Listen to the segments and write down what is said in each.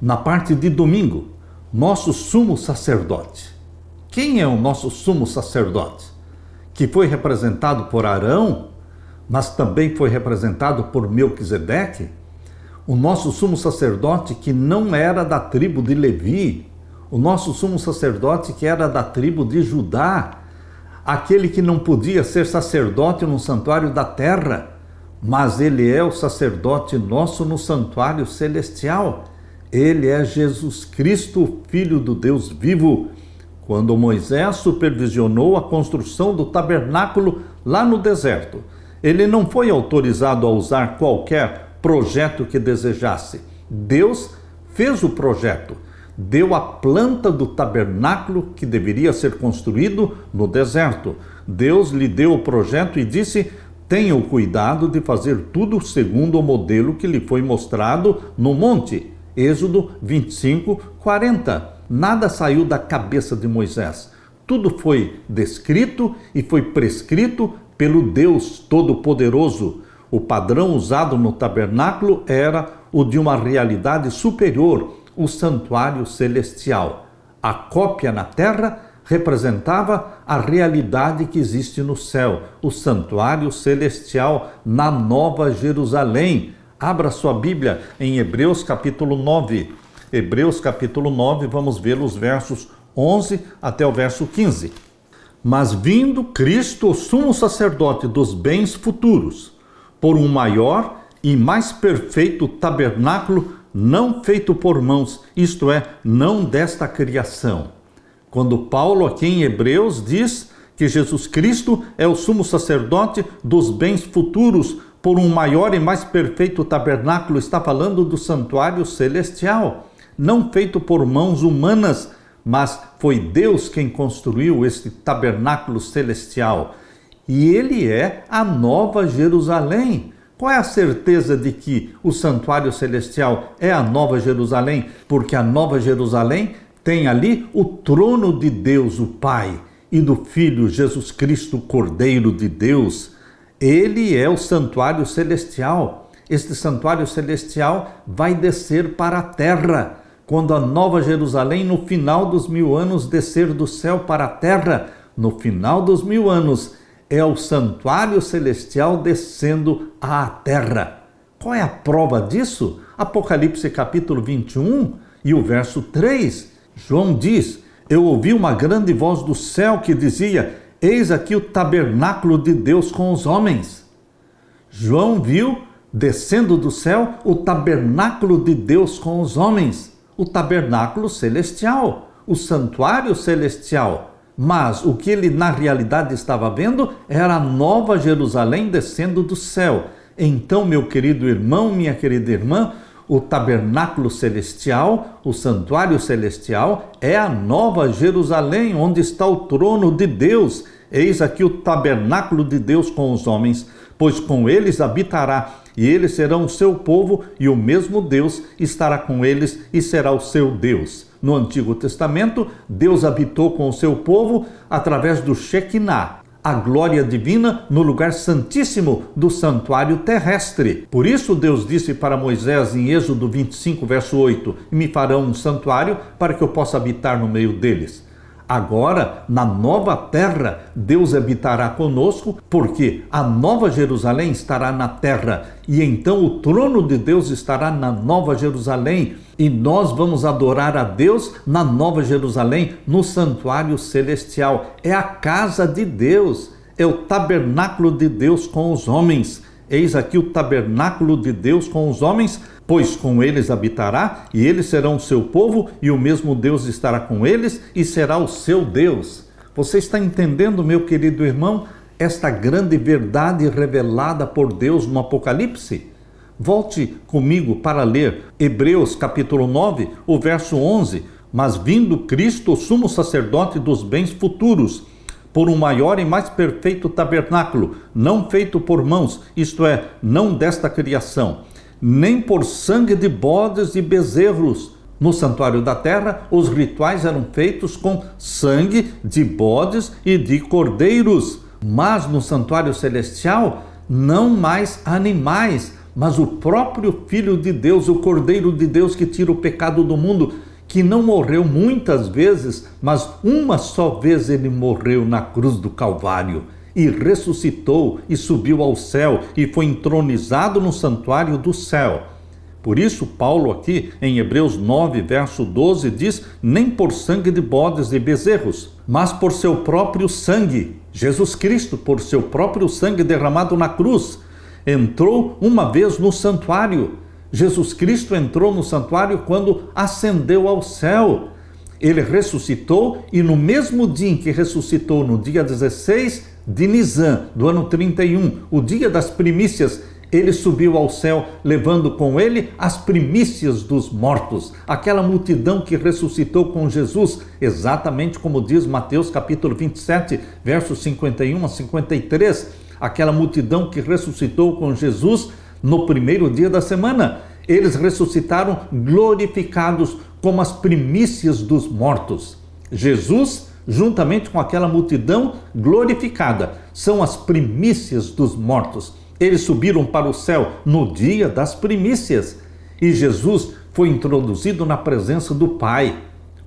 na parte de domingo, nosso sumo sacerdote. Quem é o nosso sumo sacerdote? Que foi representado por Arão, mas também foi representado por Melquisedeque. O nosso sumo sacerdote que não era da tribo de Levi, o nosso sumo sacerdote que era da tribo de Judá, aquele que não podia ser sacerdote no santuário da terra, mas ele é o sacerdote nosso no santuário celestial. Ele é Jesus Cristo, Filho do Deus vivo. Quando Moisés supervisionou a construção do tabernáculo lá no deserto, ele não foi autorizado a usar qualquer projeto que desejasse. Deus fez o projeto, deu a planta do tabernáculo que deveria ser construído no deserto. Deus lhe deu o projeto e disse: tenha o cuidado de fazer tudo segundo o modelo que lhe foi mostrado no monte. Êxodo 25, 40. Nada saiu da cabeça de Moisés. Tudo foi descrito e foi prescrito pelo Deus Todo-Poderoso. O padrão usado no tabernáculo era o de uma realidade superior, o santuário celestial. A cópia na terra representava a realidade que existe no céu, o santuário celestial na Nova Jerusalém. Abra sua Bíblia em Hebreus capítulo 9. Hebreus capítulo 9, vamos ver os versos 11 até o verso 15. Mas vindo Cristo, o sumo sacerdote dos bens futuros, por um maior e mais perfeito tabernáculo, não feito por mãos, isto é, não desta criação. Quando Paulo aqui em Hebreus diz que Jesus Cristo é o sumo sacerdote dos bens futuros, por um maior e mais perfeito tabernáculo, está falando do santuário celestial, não feito por mãos humanas, mas foi Deus quem construiu este tabernáculo celestial. E ele é a Nova Jerusalém. Qual é a certeza de que o santuário celestial é a Nova Jerusalém? Porque a Nova Jerusalém tem ali o trono de Deus, o Pai, e do Filho Jesus Cristo, Cordeiro de Deus. Ele é o santuário celestial. Este santuário celestial vai descer para a terra. Quando a Nova Jerusalém, no final dos 1000 anos, descer do céu para a terra, no final dos 1000 anos, é o santuário celestial descendo à terra. Qual é a prova disso? Apocalipse capítulo 21 e o verso 3. João diz: eu ouvi uma grande voz do céu que dizia: eis aqui o tabernáculo de Deus com os homens. João viu, descendo do céu, o tabernáculo de Deus com os homens. O tabernáculo celestial, o santuário celestial. Mas o que ele na realidade estava vendo era a Nova Jerusalém descendo do céu. Então, meu querido irmão, minha querida irmã, o tabernáculo celestial, o santuário celestial, é a Nova Jerusalém, onde está o trono de Deus. Eis aqui o tabernáculo de Deus com os homens, pois com eles habitará, e eles serão o seu povo, e o mesmo Deus estará com eles e será o seu Deus. No Antigo Testamento, Deus habitou com o seu povo através do Shekinah, a glória divina no lugar santíssimo do santuário terrestre. Por isso Deus disse para Moisés em Êxodo 25, verso 8, me farão um santuário para que eu possa habitar no meio deles. Agora, na nova terra, Deus habitará conosco, porque a Nova Jerusalém estará na terra, e então o trono de Deus estará na Nova Jerusalém, e nós vamos adorar a Deus na Nova Jerusalém, no santuário celestial. É a casa de Deus, é o tabernáculo de Deus com os homens. Eis aqui o tabernáculo de Deus com os homens, pois com eles habitará, e eles serão o seu povo, e o mesmo Deus estará com eles, e será o seu Deus. Você está entendendo, meu querido irmão, esta grande verdade revelada por Deus no Apocalipse? Volte comigo para ler Hebreus capítulo 9, o verso 11. Mas vindo Cristo, o sumo sacerdote dos bens futuros, por um maior e mais perfeito tabernáculo, não feito por mãos, isto é, não desta criação, nem por sangue de bodes e bezerros. No santuário da terra, os rituais eram feitos com sangue de bodes e de cordeiros. Mas no santuário celestial, não mais animais, mas o próprio Filho de Deus, o Cordeiro de Deus que tira o pecado do mundo, que não morreu muitas vezes, mas uma só vez ele morreu na cruz do Calvário e ressuscitou e subiu ao céu e foi entronizado no santuário do céu. Por isso, Paulo aqui em Hebreus 9, verso 12 diz: nem por sangue de bodes e bezerros, mas por seu próprio sangue, Jesus Cristo, por seu próprio sangue derramado na cruz, entrou uma vez no santuário. Jesus Cristo entrou no santuário quando ascendeu ao céu. Ele ressuscitou e no mesmo dia em que ressuscitou, no dia 16 de Nisan, do ano 31, o dia das primícias, ele subiu ao céu, levando com ele as primícias dos mortos, aquela multidão que ressuscitou com Jesus, exatamente como diz Mateus capítulo 27, versos 51 a 53, aquela multidão que ressuscitou com Jesus no primeiro dia da semana. Eles ressuscitaram glorificados como as primícias dos mortos. Jesus, juntamente com aquela multidão glorificada, são as primícias dos mortos. Eles subiram para o céu no dia das primícias e Jesus foi introduzido na presença do Pai.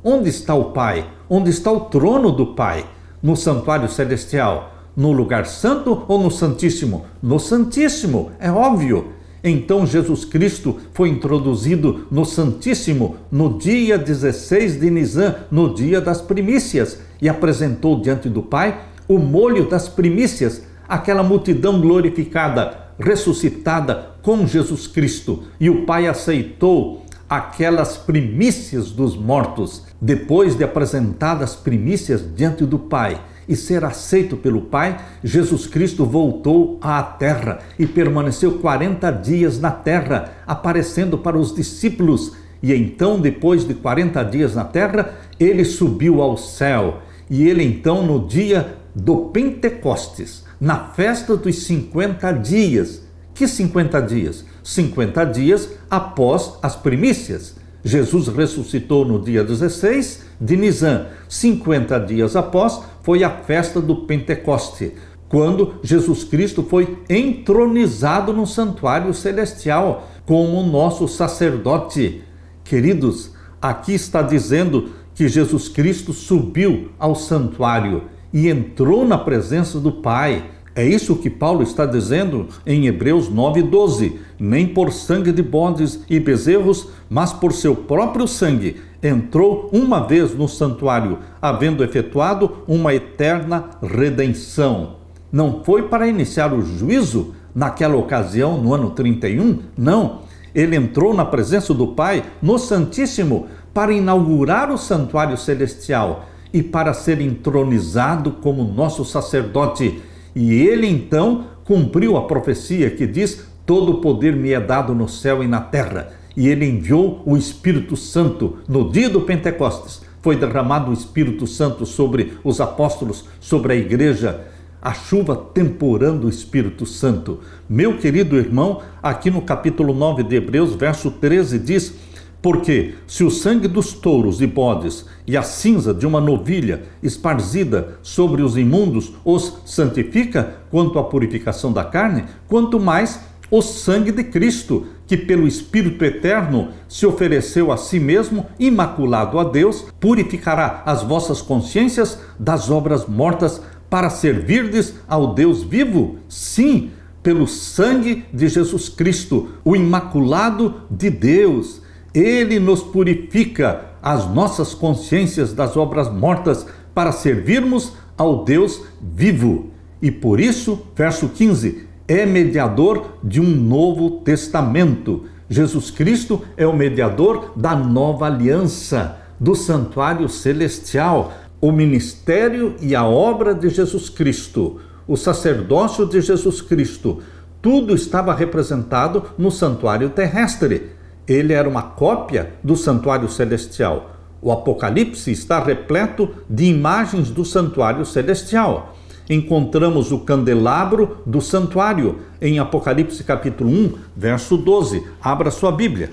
Onde está o Pai? Onde está o trono do Pai? No santuário celestial? No lugar santo ou no Santíssimo? No Santíssimo, é óbvio. Então Jesus Cristo foi introduzido no Santíssimo no dia 16 de Nisan, no dia das primícias, e apresentou diante do Pai o molho das primícias, aquela multidão glorificada, ressuscitada com Jesus Cristo. E o Pai aceitou aquelas primícias dos mortos, depois de apresentadas as primícias diante do Pai e ser aceito pelo Pai. Jesus Cristo voltou à terra e permaneceu 40 dias na terra, aparecendo para os discípulos. E então, depois de 40 dias na terra, ele subiu ao céu. E ele então, no dia do Pentecostes, na festa dos 50 dias. Que 50 dias? 50 dias após as primícias. Jesus ressuscitou no dia 16 de Nisan. 50 dias após foi a festa do Pentecoste, quando Jesus Cristo foi entronizado no santuário celestial como nosso sacerdote. Queridos, aqui está dizendo que Jesus Cristo subiu ao santuário e entrou na presença do Pai. É isso que Paulo está dizendo em Hebreus 9:12. Nem por sangue de bodes e bezerros, mas por seu próprio sangue, entrou uma vez no santuário, havendo efetuado uma eterna redenção. Não foi para iniciar o juízo naquela ocasião, no ano 31, não. Ele entrou na presença do Pai, no Santíssimo, para inaugurar o santuário celestial e para ser entronizado como nosso sacerdote. E ele então cumpriu a profecia que diz: todo o poder me é dado no céu e na terra. E ele enviou o Espírito Santo no dia do Pentecostes. Foi derramado o Espírito Santo sobre os apóstolos, sobre a igreja, a chuva temporã do Espírito Santo. Meu querido irmão, aqui no capítulo 9 de Hebreus, verso 13 diz: porque se o sangue dos touros e bodes e a cinza de uma novilha esparzida sobre os imundos os santifica quanto à purificação da carne, quanto mais o sangue de Cristo, que pelo Espírito eterno se ofereceu a si mesmo, imaculado a Deus, purificará as vossas consciências das obras mortas para servirdes ao Deus vivo? Sim, pelo sangue de Jesus Cristo, o imaculado de Deus. Ele nos purifica as nossas consciências das obras mortas para servirmos ao Deus vivo. E por isso, verso 15, é mediador de um novo testamento. Jesus Cristo é o mediador da nova aliança, do santuário celestial. O ministério e a obra de Jesus Cristo, o sacerdócio de Jesus Cristo, tudo estava representado no santuário terrestre. Ele era uma cópia do santuário celestial. O Apocalipse está repleto de imagens do santuário celestial. Encontramos o candelabro do santuário em Apocalipse capítulo 1, verso 12. Abra sua Bíblia.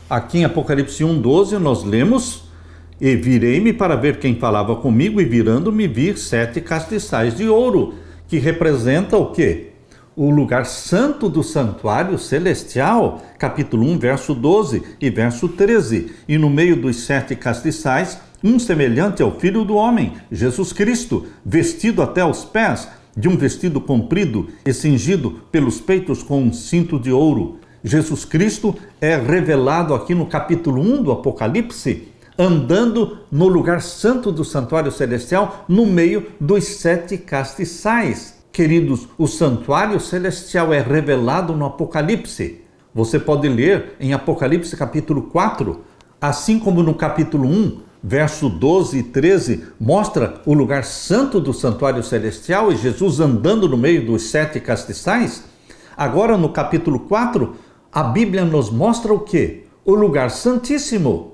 Aqui em Apocalipse 1, 12, nós lemos: e virei-me para ver quem falava comigo, e virando-me vi 7 castiçais de ouro, que representa o quê? o lugar santo do santuário celestial, capítulo 1, verso 12 e verso 13. E no meio dos 7 castiçais, um semelhante ao Filho do Homem, Jesus Cristo, vestido até os pés, de um vestido comprido e cingido pelos peitos com um cinto de ouro. Jesus Cristo é revelado aqui no capítulo 1 do Apocalipse, andando no lugar santo do santuário celestial, no meio dos 7 castiçais. Queridos, o santuário celestial é revelado no Apocalipse. Você pode ler em Apocalipse capítulo 4, assim como no capítulo 1, verso 12 e 13, mostra o lugar santo do santuário celestial e Jesus andando no meio dos 7 castiçais. Agora no capítulo 4, a Bíblia nos mostra o quê? O lugar santíssimo.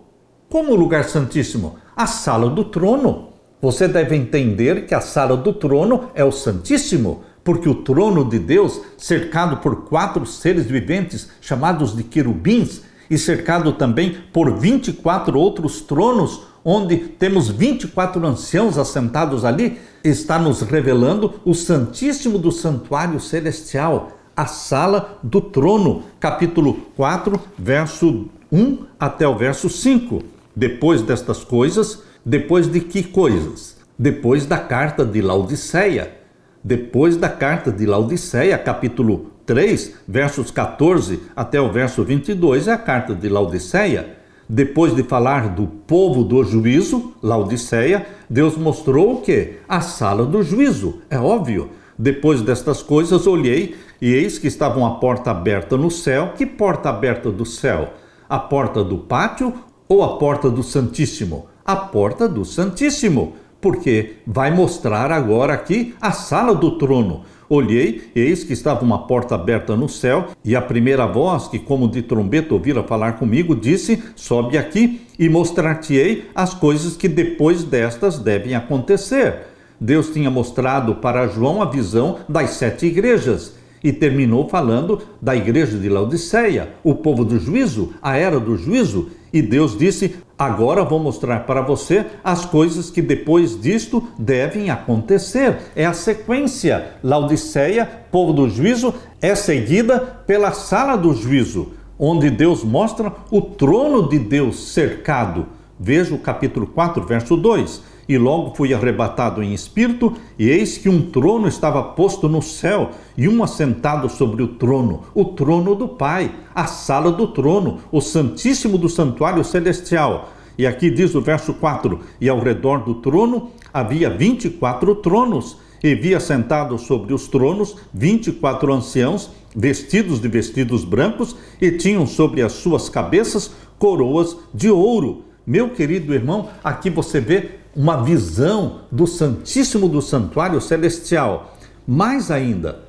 Como o lugar santíssimo? A sala do trono. Você deve entender que a sala do trono é o Santíssimo, porque o trono de Deus, cercado por 4 seres viventes chamados de querubins, e cercado também por 24 outros tronos, onde temos 24 anciãos assentados ali, está nos revelando o Santíssimo do Santuário Celestial, a sala do trono, capítulo 4, verso 1 até o verso 5. Depois destas coisas, depois de que coisas? Depois da carta de Laodiceia. Depois da carta de Laodiceia, capítulo 3, versos 14 até o verso 22, é a carta de Laodiceia. Depois de falar do povo do juízo, Laodiceia, Deus mostrou o quê? A sala do juízo, é óbvio. Depois destas coisas, olhei, e eis que estava uma porta aberta no céu. Que porta aberta do céu? A porta do pátio ou a porta do Santíssimo? A porta do Santíssimo, porque vai mostrar agora aqui a sala do trono. Olhei, e eis que estava uma porta aberta no céu, e a primeira voz, que como de trombeta ouvira falar comigo, disse: sobe aqui e mostrar-te-ei as coisas que depois destas devem acontecer. Deus tinha mostrado para João a visão das 7 igrejas, e terminou falando da igreja de Laodiceia, o povo do juízo, a era do juízo. E Deus disse: agora vou mostrar para você as coisas que depois disto devem acontecer. É a sequência. Laodiceia, povo do juízo, é seguida pela sala do juízo, onde Deus mostra o trono de Deus cercado. Veja o capítulo 4, verso 2. E logo fui arrebatado em espírito, e eis que um trono estava posto no céu, e um assentado sobre o trono do Pai, a sala do trono, o Santíssimo do Santuário Celestial. E aqui diz o verso 4, e ao redor do trono havia 24 tronos, e vi assentados sobre os tronos 24 anciãos, vestidos de vestidos brancos, e tinham sobre as suas cabeças coroas de ouro. Meu querido irmão, aqui você vê uma visão do Santíssimo do Santuário Celestial. Mais ainda,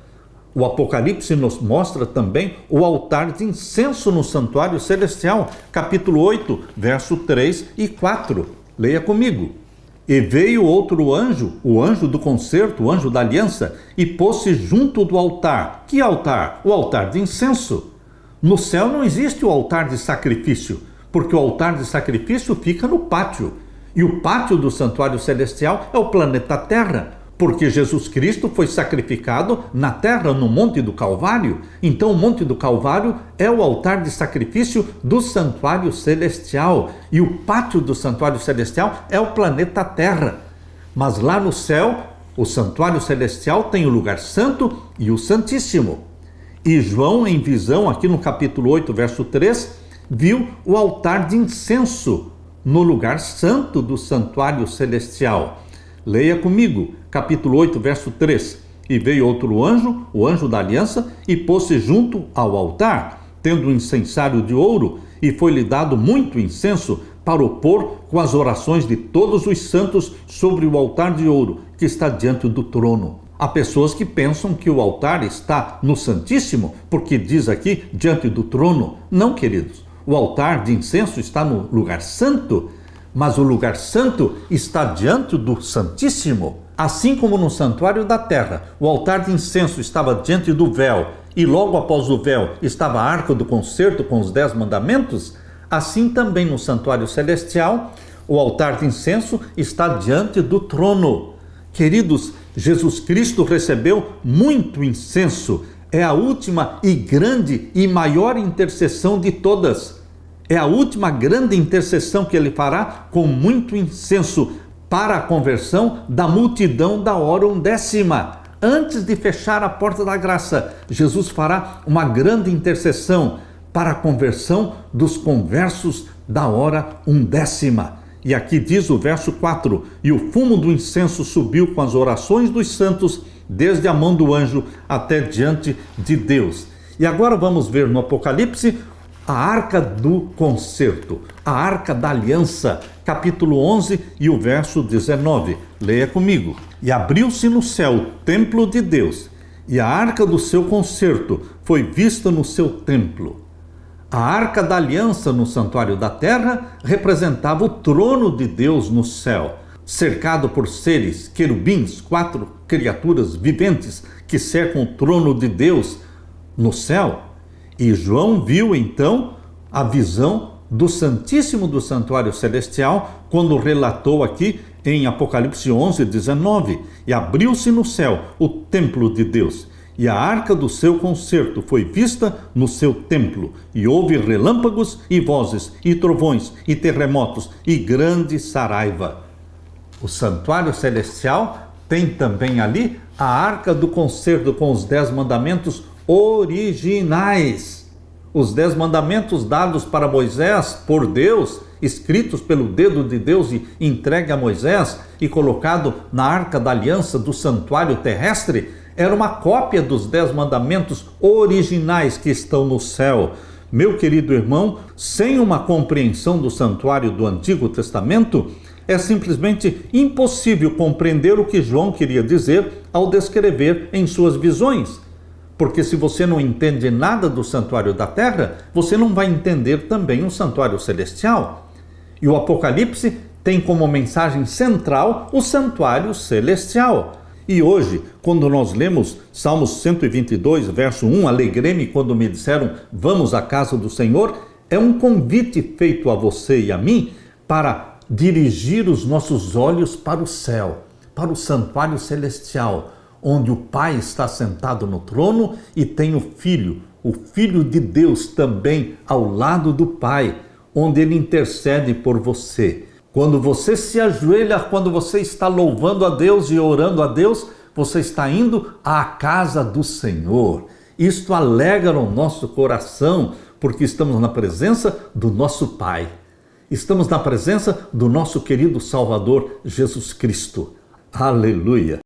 o Apocalipse nos mostra também o altar de incenso no Santuário Celestial, capítulo 8, verso 3 e 4. Leia comigo. E veio outro anjo, o anjo do concerto, o anjo da aliança, e pôs-se junto do altar. Que altar? O altar de incenso. No céu não existe o altar de sacrifício, porque o altar de sacrifício fica no pátio. E o pátio do santuário celestial é o planeta Terra, porque Jesus Cristo foi sacrificado na terra, no Monte do Calvário. Então o Monte do Calvário é o altar de sacrifício do santuário celestial. E o pátio do santuário celestial é o planeta Terra. Mas lá no céu, o santuário celestial tem o lugar santo e o santíssimo. E João, em visão, aqui no capítulo 8, verso 3, viu o altar de incenso no lugar santo do santuário celestial. Leia comigo, capítulo 8, verso 3. E veio outro anjo, o anjo da aliança, e pôs-se junto ao altar, tendo um incensário de ouro, e foi-lhe dado muito incenso para o pôr com as orações de todos os santos sobre o altar de ouro que está diante do trono. Há pessoas que pensam que o altar está no Santíssimo, porque diz aqui, diante do trono. Não, queridos. O altar de incenso está no lugar santo, mas o lugar santo está diante do Santíssimo. Assim como no santuário da terra, o altar de incenso estava diante do véu, e logo após o véu estava a arca do concerto com os 10 mandamentos, assim também no santuário celestial, o altar de incenso está diante do trono. Queridos, Jesus Cristo recebeu muito incenso. é a última e grande e maior intercessão de todas. É a última grande intercessão que ele fará com muito incenso para a conversão da multidão da hora 11ª. Antes de fechar a porta da graça, Jesus fará uma grande intercessão para a conversão dos conversos da hora 11ª. E aqui diz o verso 4: e o fumo do incenso subiu com as orações dos santos, desde a mão do anjo até diante de Deus. E agora vamos ver no Apocalipse a arca do concerto, a arca da aliança, capítulo 11 e o verso 19. Leia comigo. E abriu-se no céu o templo de Deus, e a arca do seu concerto foi vista no seu templo. A arca da aliança no santuário da terra representava o trono de Deus no céu, cercado por seres, querubins, 4 criaturas viventes que cercam o trono de Deus no céu. E João viu então a visão do Santíssimo do Santuário Celestial, quando relatou aqui em Apocalipse 11, 19, e abriu-se no céu o templo de Deus, e a arca do seu concerto foi vista no seu templo, e houve relâmpagos e vozes, e trovões, e terremotos, e grande saraiva. O santuário celestial tem também ali a arca do concerto com os 10 mandamentos originais. Os 10 mandamentos dados para Moisés por Deus, escritos pelo dedo de Deus e entregue a Moisés e colocado na arca da aliança do santuário terrestre, era uma cópia dos 10 mandamentos originais que estão no céu. Meu querido irmão, sem uma compreensão do santuário do Antigo Testamento, é simplesmente impossível compreender o que João queria dizer ao descrever em suas visões. Porque se você não entende nada do santuário da terra, você não vai entender também o santuário celestial. E o Apocalipse tem como mensagem central o santuário celestial. E hoje, quando nós lemos Salmos 122, verso 1, alegrei-me quando me disseram, vamos à casa do Senhor, é um convite feito a você e a mim para dirigir os nossos olhos para o céu, para o santuário celestial, onde o Pai está sentado no trono e tem o Filho de Deus também ao lado do Pai, onde ele intercede por você. Quando você se ajoelha, quando você está louvando a Deus e orando a Deus, você está indo à casa do Senhor. Isto alegra o nosso coração, porque estamos na presença do nosso Pai. Estamos na presença do nosso querido Salvador Jesus Cristo. Aleluia!